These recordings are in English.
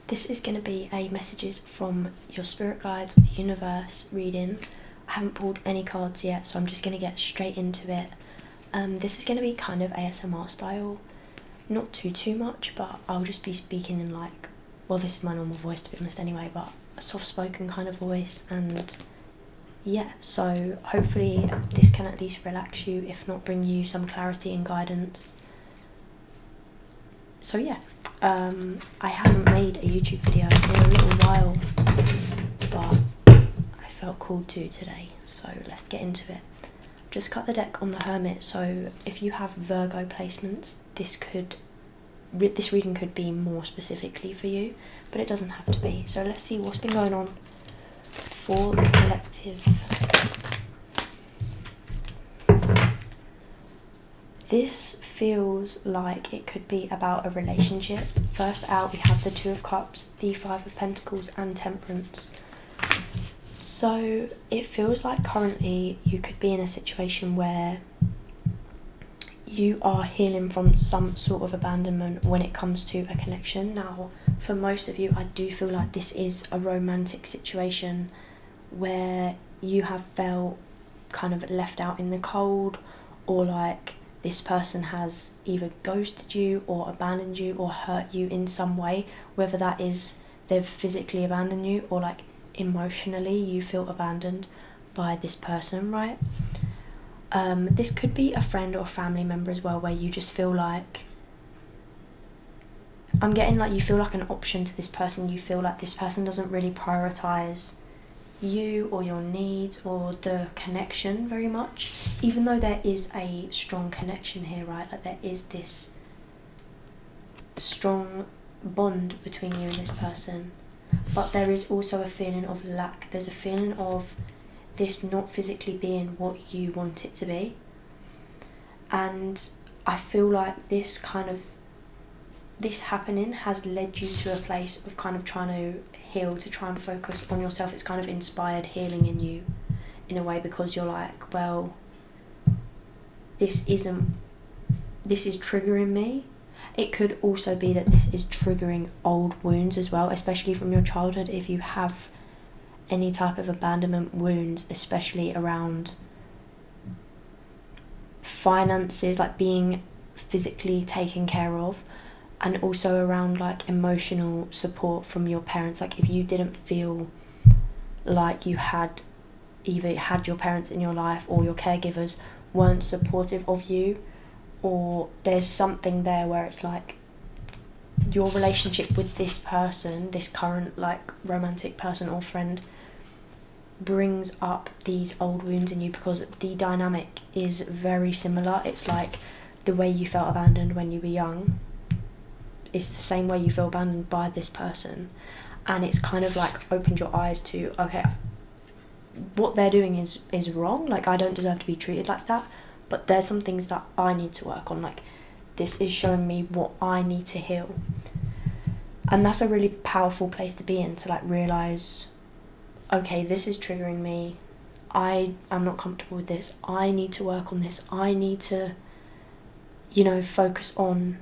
This is going to be a messages from your spirit guides, the universe reading. I haven't pulled any cards yet, so I'm just going to get straight into it. This is going to be kind of ASMR style, not too much, but I'll just be speaking in like, well, this is my normal voice to be honest anyway, but a soft-spoken kind of voice, and yeah, so hopefully this can at least relax you, if not bring you some clarity and guidance. So yeah, I haven't made a YouTube video in a little while, but I felt called to today, so let's get into it. Just cut the deck on the Hermit, so if you have Virgo placements, this reading could be more specifically for you, but it doesn't have to be. So let's see what's been going on for the collective. This feels like it could be about a relationship. First out, we have the Two of Cups, the Five of Pentacles, and Temperance. So it feels like currently you could be in a situation where you are healing from some sort of abandonment when it comes to a connection. Now, for most of you, I do feel like this is a romantic situation where you have felt kind of left out in the cold, or like this person has either ghosted you or abandoned you or hurt you in some way, whether that is they've physically abandoned you or like emotionally you feel abandoned by this person, right? This could be a friend or a family member as well, where you just feel like, I'm getting like you feel like an option to this person. You feel like this person doesn't really prioritise you or your needs or the connection very much, even though there is a strong connection here, right? Like there is this strong bond between you and this person, but there is also a feeling of lack. There's a feeling of this not physically being what you want it to be, and I feel like this happening has led you to a place of kind of trying to heal, to try and focus on yourself. It's kind of inspired healing in you in a way, because you're like, well, this is triggering me. It could also be that this is triggering old wounds as well, especially from your childhood. If you have any type of abandonment wounds, especially around finances, like being physically taken care of, and also around like emotional support from your parents. Like if you didn't feel like you had either had your parents in your life, or your caregivers weren't supportive of you, or there's something there where it's like your relationship with this person, this current like romantic person or friend, brings up these old wounds in you, because the dynamic is very similar. It's like the way you felt abandoned when you were young, it's the same way you feel abandoned by this person, and it's kind of like opened your eyes to, okay, what they're doing is wrong. Like I don't deserve to be treated like that, but there's some things that I need to work on. Like this is showing me what I need to heal, and that's a really powerful place to be in, to like realize, okay, this is triggering me, I am not comfortable with this, I need to work on this, I need to, focus on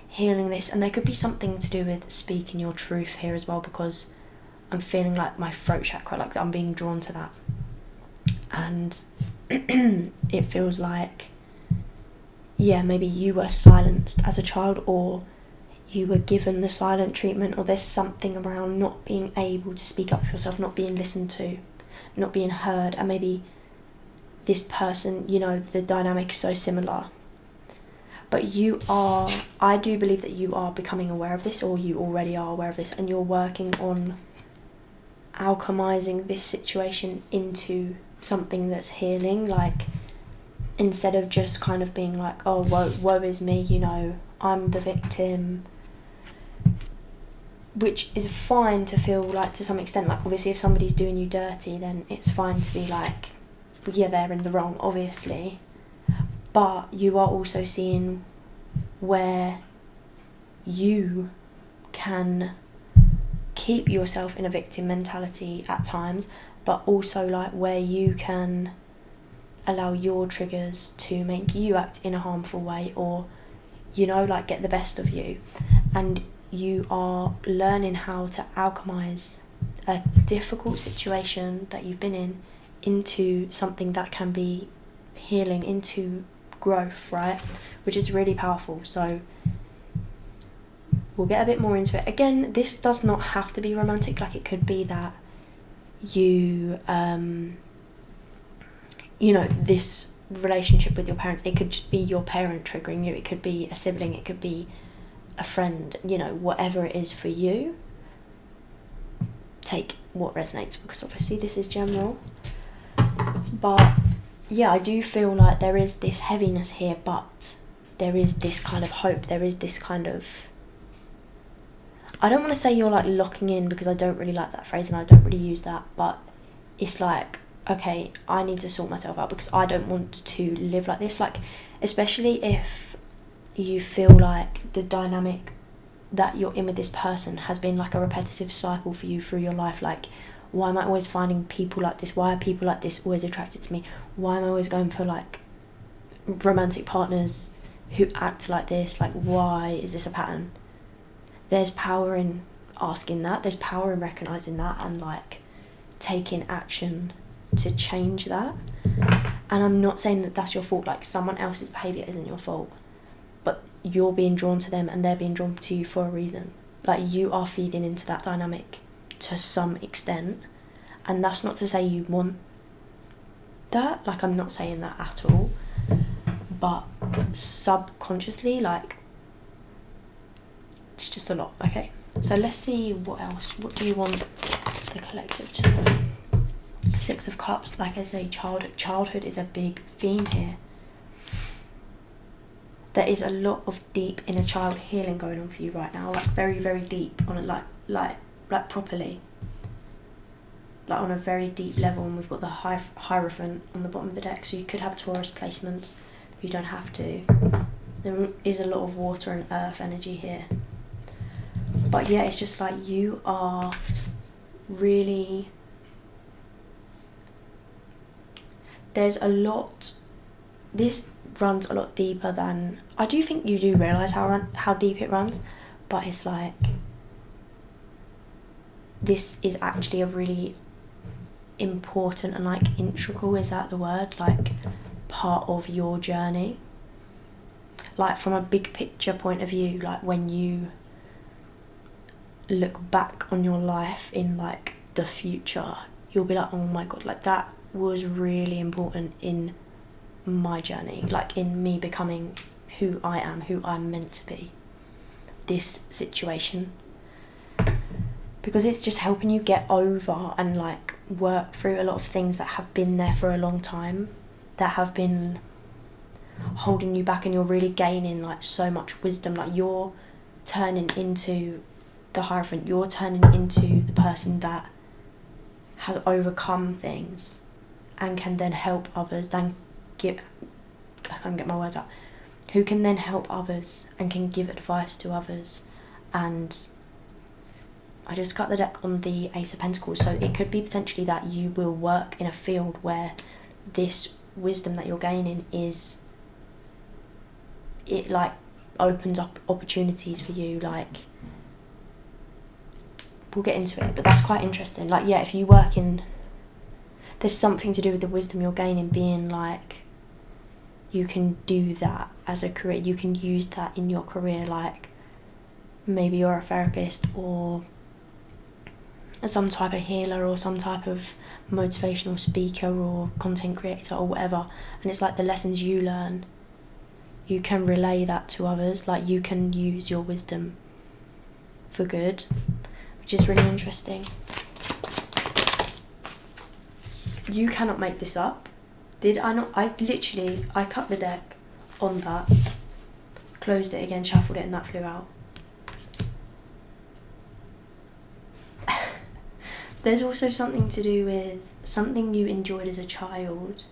healing this. And there could be something to do with speaking your truth here as well, because I'm feeling like my throat chakra, like I'm being drawn to that, and it feels like, yeah, maybe you were silenced as a child, or you were given the silent treatment, or there's something around not being able to speak up for yourself, not being listened to, not being heard. And maybe this person, the dynamic is so similar, but I do believe that you are becoming aware of this, or you already are aware of this, and you're working on alchemizing this situation into something that's healing. Like instead of just kind of being like, oh, woe is me, I'm the victim, which is fine to feel like to some extent. Like obviously if somebody's doing you dirty, then it's fine to be like, well, yeah, they're in the wrong, obviously. But you are also seeing where you can keep yourself in a victim mentality at times, but also like where you can allow your triggers to make you act in a harmful way, or like get the best of you. And you are learning how to alchemize a difficult situation that you've been in into something that can be healing, into growth, right? Which is really powerful. So we'll get a bit more into it. Again, this does not have to be romantic. Like, it could be that you this relationship with your parents, it could just be your parent triggering you, it could be a sibling, it could be a friend, whatever it is for you. Take what resonates, because obviously this is general. But yeah, I do feel like there is this heaviness here, but there is this kind of hope, there is this kind of, I don't want to say you're like locking in, because I don't really like that phrase and I don't really use that, but it's like, okay, I need to sort myself out because I don't want to live like this. Like, especially if you feel like the dynamic that you're in with this person has been like a repetitive cycle for you through your life. Like, why am I always finding people like this? Why are people like this always attracted to me? Why am I always going for like romantic partners who act like this? Like, why is this a pattern? There's power in asking that. There's power in recognizing that and like taking action to change that. And I'm not saying that that's your fault. Like, someone else's behaviour isn't your fault, but you're being drawn to them and they're being drawn to you for a reason. Like, you are feeding into that dynamic to some extent, and that's not to say you want that. Like, I'm not saying that at all, but subconsciously, like, it's just a lot. Okay, so let's see what else. What do you want the collective to know? Six of Cups, like I say, childhood is a big theme here. There is a lot of deep inner child healing going on for you right now, like very, very deep on a like properly, like on a very deep level. And we've got the Hierophant on the bottom of the deck, so you could have Taurus placements, but you don't have to. There is a lot of water and earth energy here, but yeah, it's just like you are really. There's a lot. This runs a lot deeper than, I do think you do realise how deep it runs, but it's like, this is actually a really important and like integral, is that the word, like part of your journey. Like, from a big picture point of view, like when you look back on your life in like the future, you'll be like, oh my god, like that was really important in my journey, like in me becoming who I am, who I'm meant to be. This situation, because it's just helping you get over and like work through a lot of things that have been there for a long time, that have been holding you back, and you're really gaining like so much wisdom. Like, you're turning into the Hierophant, you're turning into the person that has overcome things and can then help others, I can't get my words out, who can then help others and can give advice to others. And I just got the deck on the Ace of Pentacles, so it could be potentially that you will work in a field where this wisdom that you're gaining it like opens up opportunities for you. Like, we'll get into it, but that's quite interesting. Like, yeah, if you work in, there's something to do with the wisdom you're gaining being like, you can do that as a career, you can use that in your career. Like, maybe you're a therapist or some type of healer or some type of motivational speaker or content creator or whatever, and it's like the lessons you learn, you can relay that to others. Like, you can use your wisdom for good, which is really interesting. You cannot make this up. Did I not? I cut the deck on that, closed it again, shuffled it, and that flew out. There's also something to do with something you enjoyed as a child,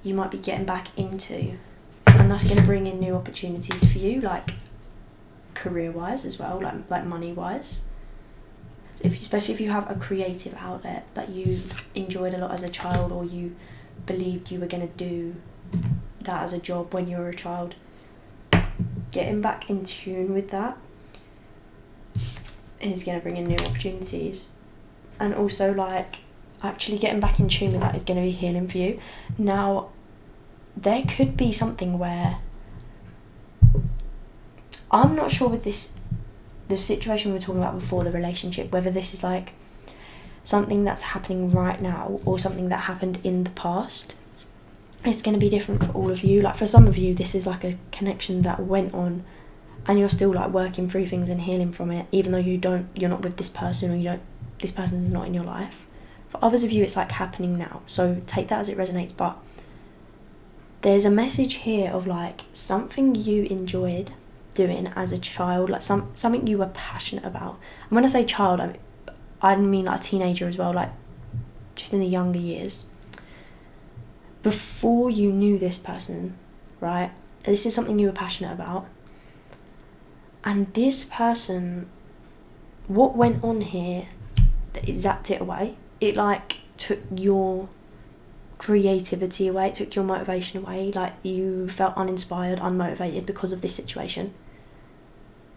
you might be getting back into, and that's going to bring in new opportunities for you, like career-wise as well, like money-wise. Especially if you have a creative outlet that you enjoyed a lot as a child, or you believed you were going to do that as a job when you were a child, getting back in tune with that is going to bring in new opportunities. And also, like, actually getting back in tune with that is going to be healing for you. Now, there could be something where, I'm not sure with this, the situation we were talking about before, the relationship, whether this is like something that's happening right now or something that happened in the past. It's going to be different for all of you. Like, for some of you, this is like a connection that went on and you're still like working through things and healing from it, even though you're not with this person, or this person's not in your life. For others of you, it's like happening now, so take that as it resonates. But there's a message here of like something you enjoyed doing as a child, like something you were passionate about. And when I say child, I mean like a teenager as well, like just in the younger years, before you knew this person, right? This is something you were passionate about. And this person, what went on here, it zapped it away. It like took your creativity away, it took your motivation away. Like, you felt uninspired, unmotivated because of this situation.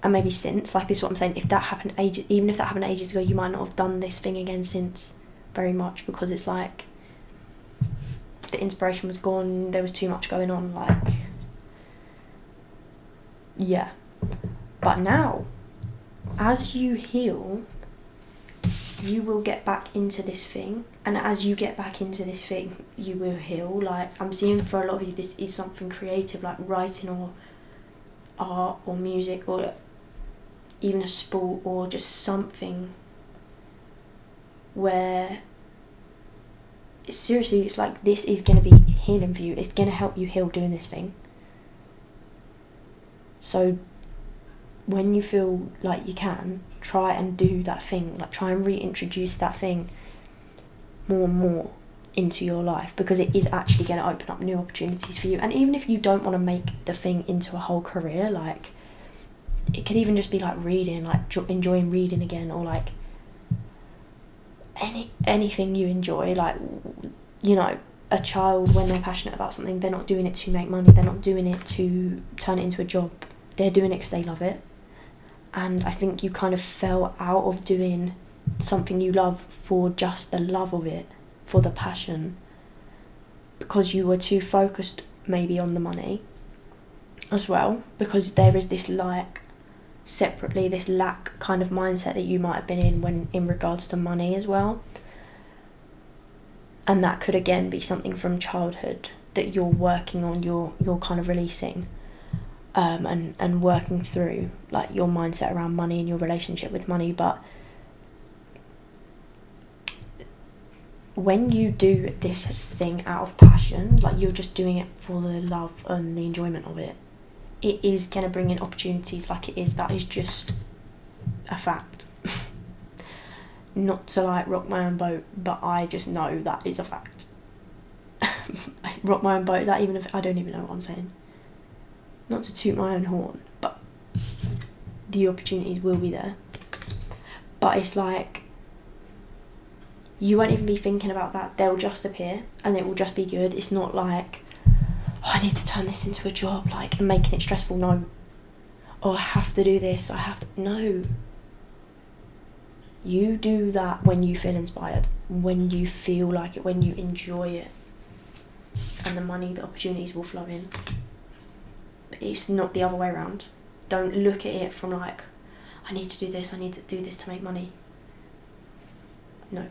And maybe since, like, this is what I'm saying, if that happened even if that happened ages ago, you might not have done this thing again since very much, because it's like the inspiration was gone, there was too much going on, like, yeah. But now, as you heal, you will get back into this thing, and as you get back into this thing, you will heal. Like, I'm seeing for a lot of you, this is something creative, like writing or art or music or even a sport, or just something where it's like this is going to be healing for you. It's going to help you heal doing this thing. So when you feel like you can, try and do that thing, like try and reintroduce that thing more and more into your life, because it is actually going to open up new opportunities for you. And even if you don't want to make the thing into a whole career, like, it could even just be like reading, like enjoying reading again, or like anything you enjoy. Like, you know, a child, when they're passionate about something, they're not doing it to make money, they're not doing it to turn it into a job, they're doing it because they love it. And I think you kind of fell out of doing something you love for just the love of it, for the passion, because you were too focused maybe on the money as well, because there is this like separately this lack kind of mindset that you might have been in when in regards to money as well. And that could again be something from childhood that you're working on, you're kind of releasing, and working through, like, your mindset around money and your relationship with money. But when you do this thing out of passion, like you're just doing it for the love and the enjoyment of it, it is going to bring in opportunities. Like, it is, that is just a fact. Not to like rock my own boat, but I just know that is a fact. Rock my own boat, that even if I don't even know what I'm saying. Not to toot my own horn, but the opportunities will be there. But it's like, you won't even be thinking about that. They'll just appear and it will just be good. It's not like, oh, I need to turn this into a job, like, and making it stressful. No. Oh, I have to do this, no. You do that when you feel inspired, when you feel like it, when you enjoy it, and the money, the opportunities will flow in. But it's not the other way around. Don't look at it from like, I need to do this to make money. No.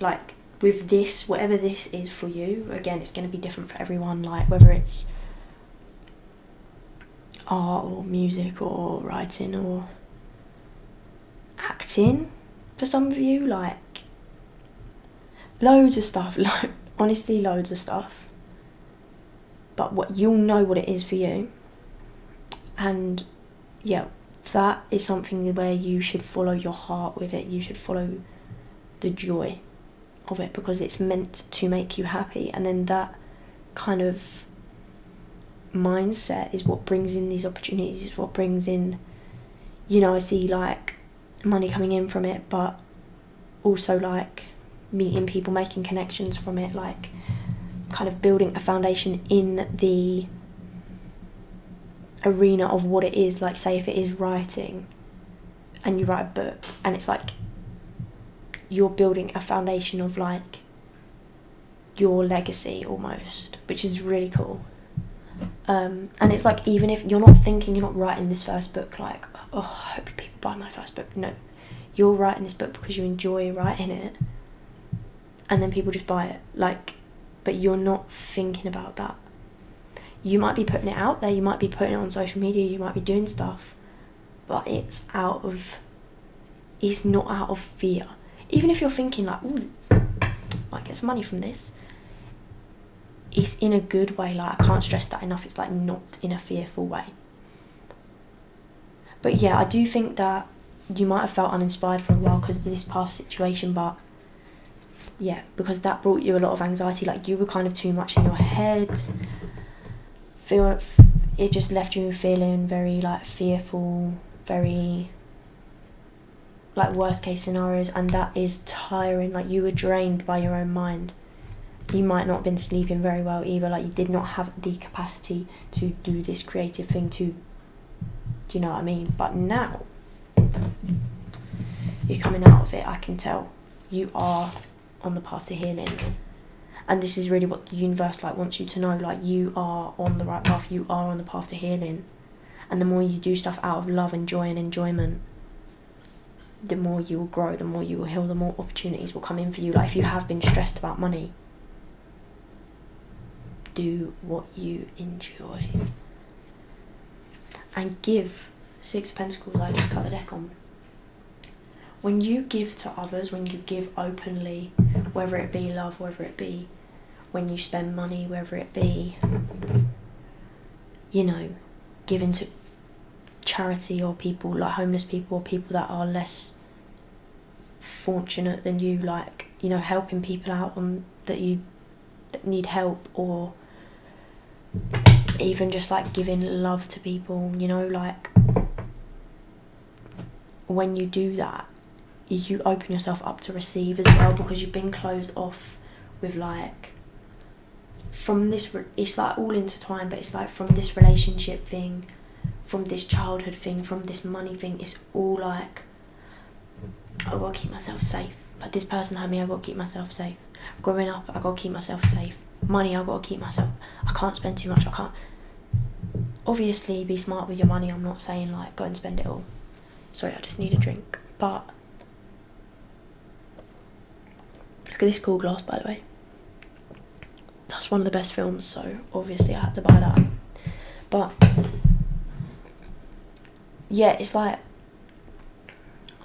Like, with this, whatever this is for you, again, it's going to be different for everyone. Like, whether it's art or music or writing or acting for some of you, like, loads of stuff, like, honestly, loads of stuff. But what you'll know what it is for you. And yeah, that is something where you should follow your heart with it. You should follow the joy of it, because it's meant to make you happy. And then that kind of mindset is what brings in these opportunities, is what brings in, you know, I see like money coming in from it, but also like meeting people, making connections from it, like kind of building a foundation in the arena of what it is. Like, say if it is writing, and you write a book, and it's like you're building a foundation of like your legacy almost, which is really cool. And it's like, even if you're not thinking, you're not writing this first book like, oh, I hope people buy my first book. No, you're writing this book because you enjoy writing it, and then people just buy it. Like, but you're not thinking about that. You might be putting it out there, you might be putting it on social media, you might be doing stuff, but it's not out of fear. Even if you're thinking like, ooh, might get some money from this, it's in a good way. Like, I can't stress that enough. It's like not in a fearful way. But yeah, I do think that you might have felt uninspired for a while because of this past situation, but yeah, because that brought you a lot of anxiety. Like, you were kind of too much in your head. It just left you feeling very like fearful, very like worst case scenarios, and that is tiring. Like, you were drained by your own mind. You might not have been sleeping very well either. Like, you did not have the capacity to do this creative thing do you know what I mean? But now you're coming out of it. I can tell you are on the path to healing, and this is really what the universe like wants you to know. Like, you are on the right path. You are on the path to healing, and the more you do stuff out of love and joy and enjoyment, the more you will grow, the more you will heal, the more opportunities will come in for you. Like, if you have been stressed about money, do what you enjoy and give. Six of Pentacles, I just cut the deck on. When you give to others, when you give openly, whether it be love, whether it be when you spend money, whether it be, you know, giving to charity, or people like homeless people, or people that are less fortunate than you, like, you know, helping people out that need help, or even just like giving love to people, you know, like, when you do that, you open yourself up to receive as well, because you've been closed off with like, from this, it's like all intertwined, but it's like from this relationship thing, from this childhood thing, from this money thing, it's all like, I gotta keep myself safe. Like, this person hurt me, I gotta keep myself safe. Growing up, I gotta keep myself safe. Money, I gotta keep myself, I can't spend too much, I can't. Obviously, be smart with your money. I'm not saying like go and spend it all. Sorry, I just need a drink. But look at this cool glass, by the way. That's one of the best films, so obviously I had to buy that. But yeah, it's like,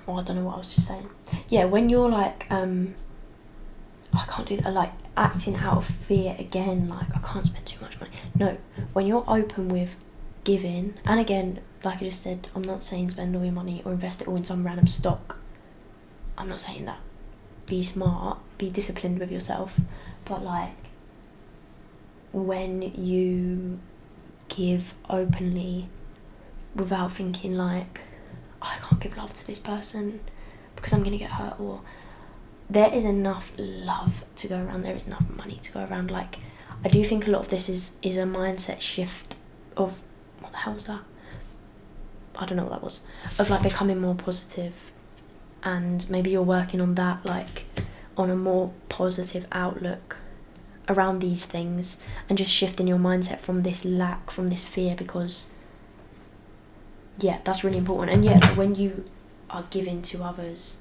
oh, I don't know what I was just saying. Yeah, when you're like, I can't do that, like acting out of fear again, like I can't spend too much money. No, when you're open with giving, and again, like I just said, I'm not saying spend all your money or invest it all in some random stock. I'm not saying that. Be smart, be disciplined with yourself, but like, when you give openly without thinking like, I can't give love to this person because I'm gonna get hurt, or there is enough love to go around, there is enough money to go around. Like, I do think a lot of this is a mindset shift of, what the hell was that? I don't know what that was. Of like becoming more positive, and maybe you're working on that, like on a more positive outlook around these things, and just shifting your mindset from this lack, from this fear, because yeah, that's really important. And yeah, like, when you are giving to others,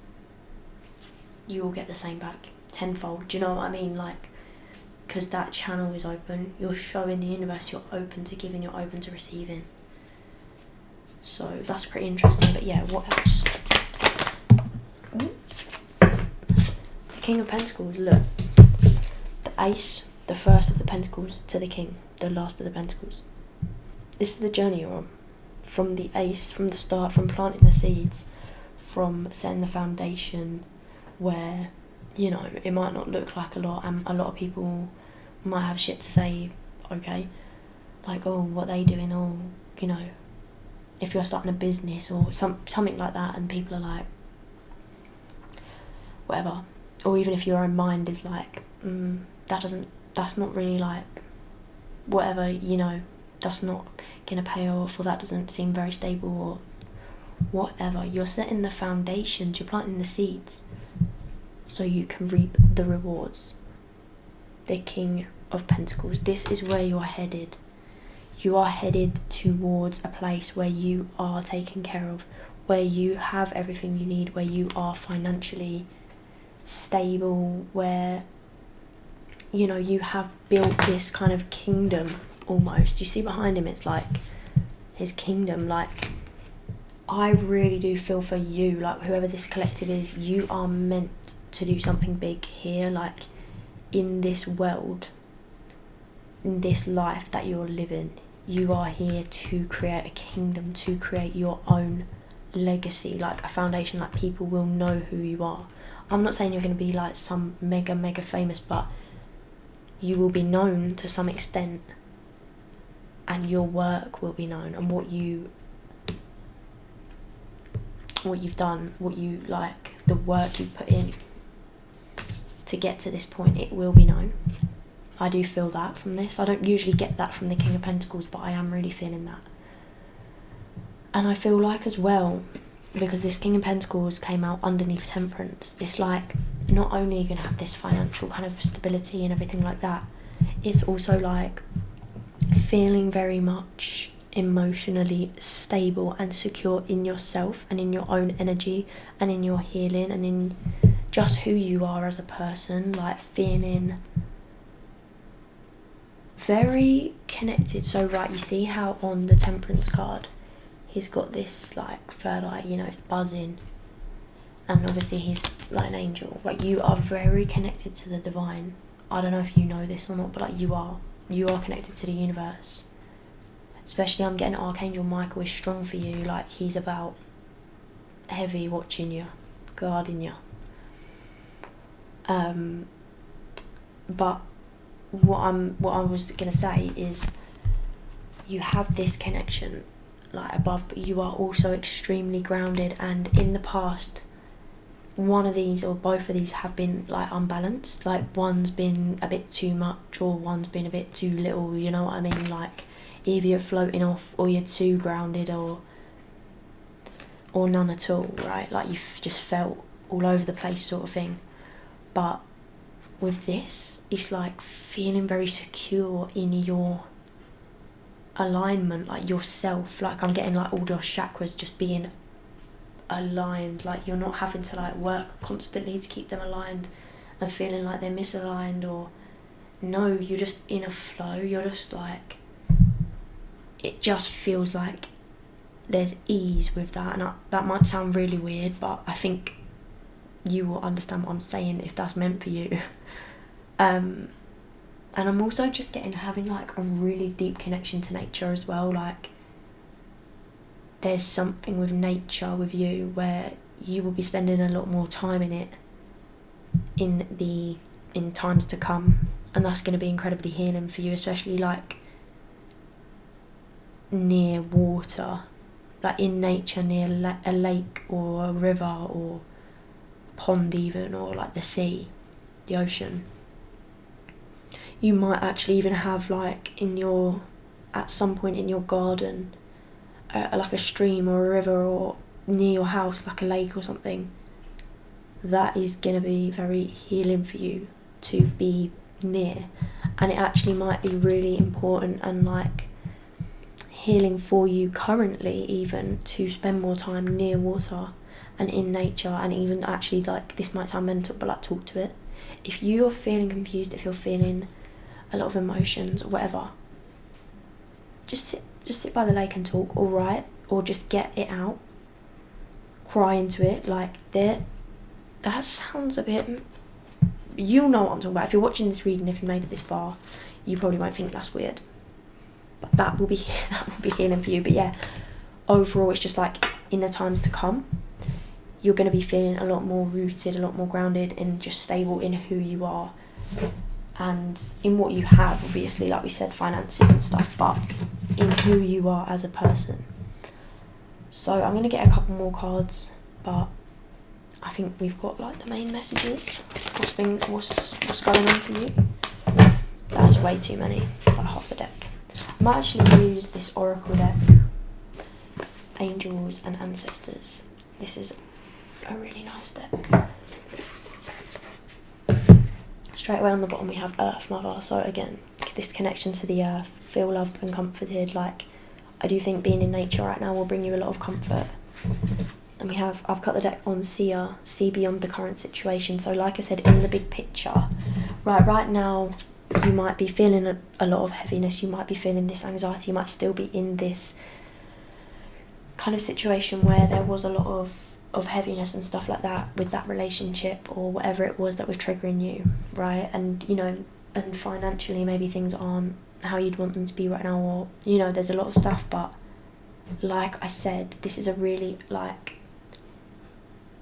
you will get the same back tenfold. Do you know what I mean? Like, because that channel is open, you're showing the universe you're open to giving, you're open to receiving. So that's pretty interesting. But yeah, what else? The King of Pentacles, look. The Ace, the first of the Pentacles, to the King, the last of the Pentacles. This is the journey you're on. From the Ace, from the start, from planting the seeds, from setting the foundation, where, you know, it might not look like a lot, and a lot of people might have shit to say, okay, like, oh, what they doing, or, you know, if you're starting a business or something like that, and people are like, whatever, or even if your own mind is like, that's not really like, whatever, you know, that's not gonna pay off, or that doesn't seem very stable, or whatever. You're setting the foundations, you're planting the seeds so you can reap the rewards. The King of Pentacles, this is where you're headed. You are headed towards a place where you are taken care of, where you have everything you need, where you are financially stable, where, you know, you have built this kind of kingdom almost. You see behind him, it's like his kingdom. Like, I really do feel for you, like whoever this collective is, you are meant to do something big here, like in this world, in this life that you're living. You are here to create a kingdom, to create your own legacy, like a foundation, like people will know who you are. I'm not saying you're going to be like some mega famous, but you will be known to some extent, and your work will be known, and what you've done, what you like, the work you've put in to get to this point, it will be known. I do feel that from this. I don't usually get that from the King of Pentacles, but I am really feeling that. And I feel like as well, because this King of Pentacles came out underneath Temperance, it's like not only are you going to have this financial kind of stability and everything like that, it's also like feeling very much emotionally stable and secure in yourself and in your own energy and in your healing and in just who you are as a person, like feeling very connected. So right, you see how on the Temperance card he's got this like third eye, you know, it's buzzing, and obviously he's like an angel. Like, you are very connected to the divine. I don't know if you know this or not, but like you are connected to the universe. Especially I'm getting Archangel Michael is strong for you. Like, he's about heavy watching you, guarding you. But what I was gonna say is, you have this connection like above, but you are also extremely grounded, and in the past one of these or both of these have been like unbalanced. Like, one's been a bit too much or one's been a bit too little, you know what I mean? Like, either you're floating off or you're too grounded, or none at all, right? Like, you've just felt all over the place sort of thing. But with this, it's like feeling very secure in your alignment, like yourself. Like, I'm getting like all your chakras just being aligned. Like, you're not having to like work constantly to keep them aligned and feeling like they're misaligned, or no, you're just in a flow. You're just like, it just feels like there's ease with that. And that might sound really weird, but I think you will understand what I'm saying if that's meant for you. And I'm also just having like a really deep connection to nature as well. Like, there's something with nature with you where you will be spending a lot more time in it in times to come, and that's going to be incredibly healing for you, especially like near water, like in nature, near a lake or a river or pond even, or like the sea, the ocean. You might actually even have like at some point in your garden like a stream or a river, or near your house like a lake or something. That is going to be very healing for you to be near, and it actually might be really important and like healing for you currently even to spend more time near water and in nature. And even actually, like, this might sound mental, but like, talk to it. If you're feeling confused, if you're feeling a lot of emotions or whatever, just sit by the lake and talk, or write, or just get it out, cry into it. Like, that sounds a bit, you'll know what I'm talking about. If you're watching this reading, if you made it this far, you probably won't think that's weird, but that will be healing for you. But yeah, overall, it's just like in the times to come, you're going to be feeling a lot more rooted, a lot more grounded, and just stable in who you are and in what you have, obviously, like we said, finances and stuff, but in who you are as a person. So I'm going to get a couple more cards, but I think we've got like the main messages. What's going on for you? That is way too many. It's like half the deck. I might actually use this oracle deck angels and ancestors. This is a really nice deck. Straight away on the bottom we have Earth Mother. So again, this connection to the earth, feel loved and comforted. Like, I do think being in nature right now will bring you a lot of comfort. And I've cut the deck on Seer, see beyond the current situation. So like I said, in the big picture, right now, you might be feeling a lot of heaviness, you might be feeling this anxiety, you might still be in this kind of situation where there was a lot of heaviness and stuff like that with that relationship or whatever it was that was triggering you, right? And, you know, and financially maybe things aren't how you'd want them to be right now, or, you know, there's a lot of stuff. But like I said, this is a really, like,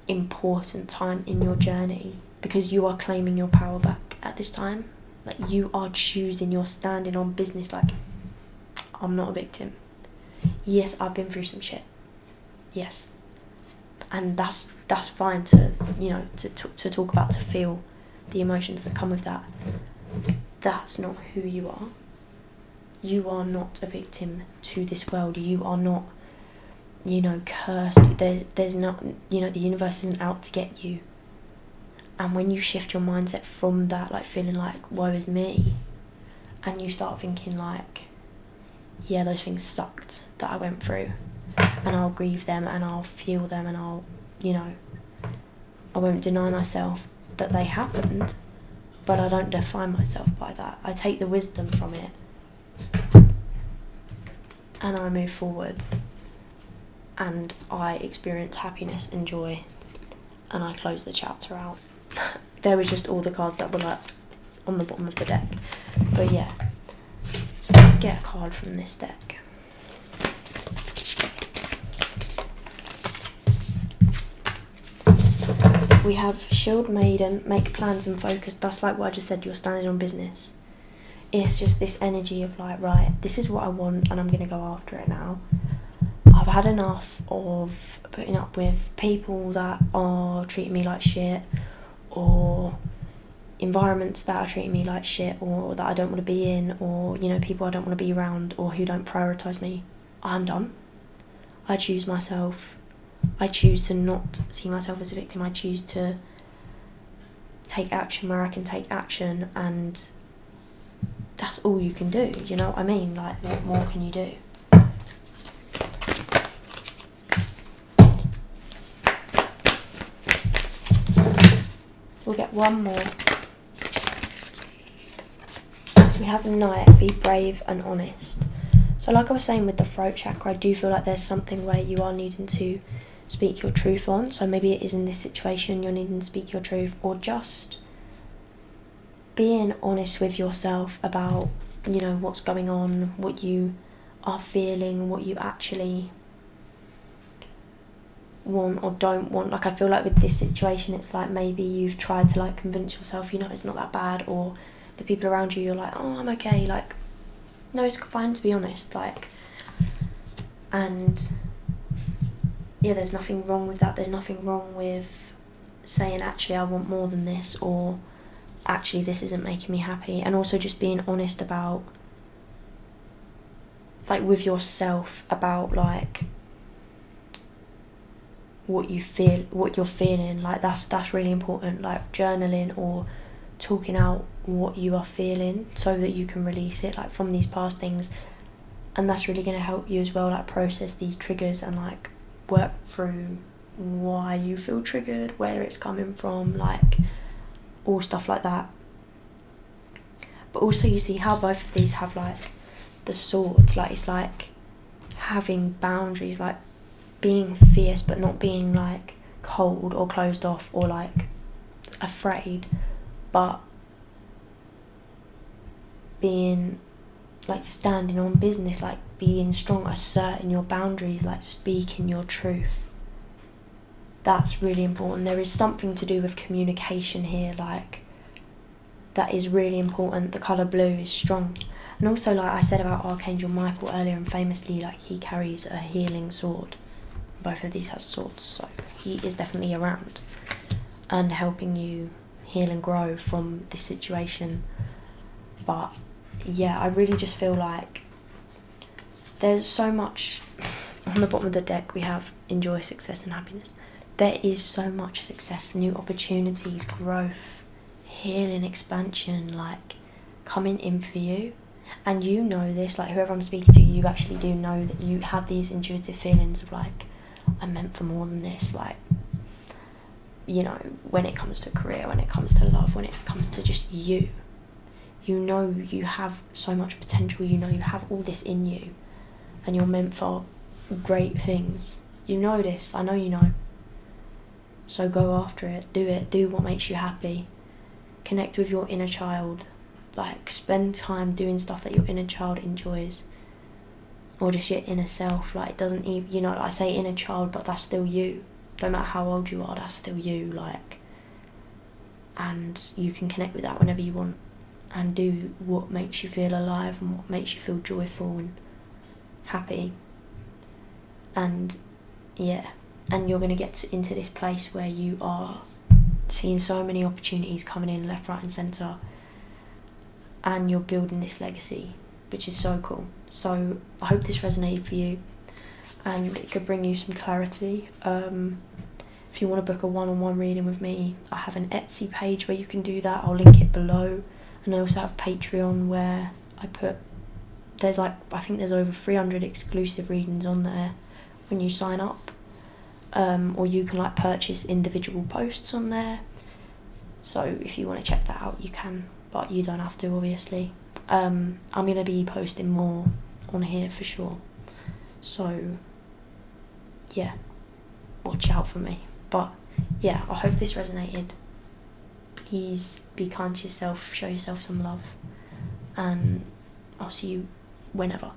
important time in your journey because you are claiming your power back at this time. Like, you are choosing, you're standing on business. Like, I'm not a victim. Yes, I've been through some shit. Yes. And that's fine to, you know, to talk about, to feel the emotions that come with that. That's not who you are. You are not a victim to this world. You are not, you know, cursed. There's not, you know, the universe isn't out to get you. And when you shift your mindset from that, like, feeling like, woe is me, and you start thinking like, yeah, those things sucked that I went through, and I'll grieve them and I'll feel them and I'll, you know, I won't deny myself that they happened, but I don't define myself by that. I take the wisdom from it and I move forward and I experience happiness and joy, and I close the chapter out. There were just all the cards that were like on the bottom of the deck. But yeah, so let's get a card from this deck. We have Shield Maiden, make plans and focus. That's like what I just said, you're standing on business. It's just this energy of like, right, this is what I want and I'm going to go after it now. I've had enough of putting up with people that are treating me like shit, or environments that are treating me like shit, or that I don't want to be in, or, you know, people I don't want to be around, or who don't prioritise me. I'm done. I choose myself. I choose to not see myself as a victim. I choose to take action where I can take action, and that's all you can do, you know what I mean? Like, what more can you do? We'll get one more. We have Knight, be brave and honest. So like I was saying with the throat chakra, I do feel like there's something where you are needing to speak your truth on. So maybe it is in this situation you're needing to speak your truth, or just being honest with yourself about, you know, what's going on, what you are feeling, what you actually want or don't want. Like, I feel like with this situation, it's like maybe you've tried to like convince yourself, you know, it's not that bad, or the people around you, you're like, oh, I'm okay, like, no, it's fine to be honest, like, and yeah, there's nothing wrong with that. There's nothing wrong with saying, actually, I want more than this, or actually this isn't making me happy. And also just being honest about, like, with yourself about like what you feel, what you're feeling. Like, that's really important. Like, journaling or talking out what you are feeling so that you can release it, like, from these past things. And that's really going to help you as well, like, process these triggers and like work through why you feel triggered, where it's coming from, like, all stuff like that. But also you see how both of these have like the sword, like, it's like having boundaries, like being fierce but not being like cold or closed off or like afraid, but being like standing on business, like being strong, asserting your boundaries, like speaking your truth. That's really important. There is something to do with communication here, like, that is really important. The colour blue is strong. And also, like I said about Archangel Michael earlier, and famously, like, he carries a healing sword. Both of these have swords, so he is definitely around and helping you heal and grow from this situation. But yeah, I really just feel like there's so much on the bottom of the deck we have enjoy, success and happiness. There is so much success, new opportunities, growth, healing, expansion, like coming in for you. And you know this, like whoever I'm speaking to, you actually do know that you have these intuitive feelings of like, I'm meant for more than this. Like, you know, when it comes to career, when it comes to love, when it comes to just you, you know you have so much potential, you know you have all this in you, and you're meant for great things. You know this, I know you know. So go after it, do what makes you happy. Connect with your inner child. Like, spend time doing stuff that your inner child enjoys. Or just your inner self. Like, it doesn't even, you know, I say inner child, but that's still you. Don't matter how old you are, that's still you. Like, and you can connect with that whenever you want. And do what makes you feel alive and what makes you feel joyful and happy. And, yeah. And you're going to get into this place where you are seeing so many opportunities coming in left, right and centre. And you're building this legacy, which is so cool. So I hope this resonated for you and it could bring you some clarity. If you want to book a one-on-one reading with me, I have an Etsy page where you can do that. I'll link it below. And I also have Patreon where there's like, I think there's over 300 exclusive readings on there when you sign up. Or you can like purchase individual posts on there. So if you want to check that out, you can. But you don't have to, obviously. I'm going to be posting more on here for sure. So, yeah, watch out for me. But, yeah, I hope this resonated. Please be kind to yourself, show yourself some love. And I'll see you whenever.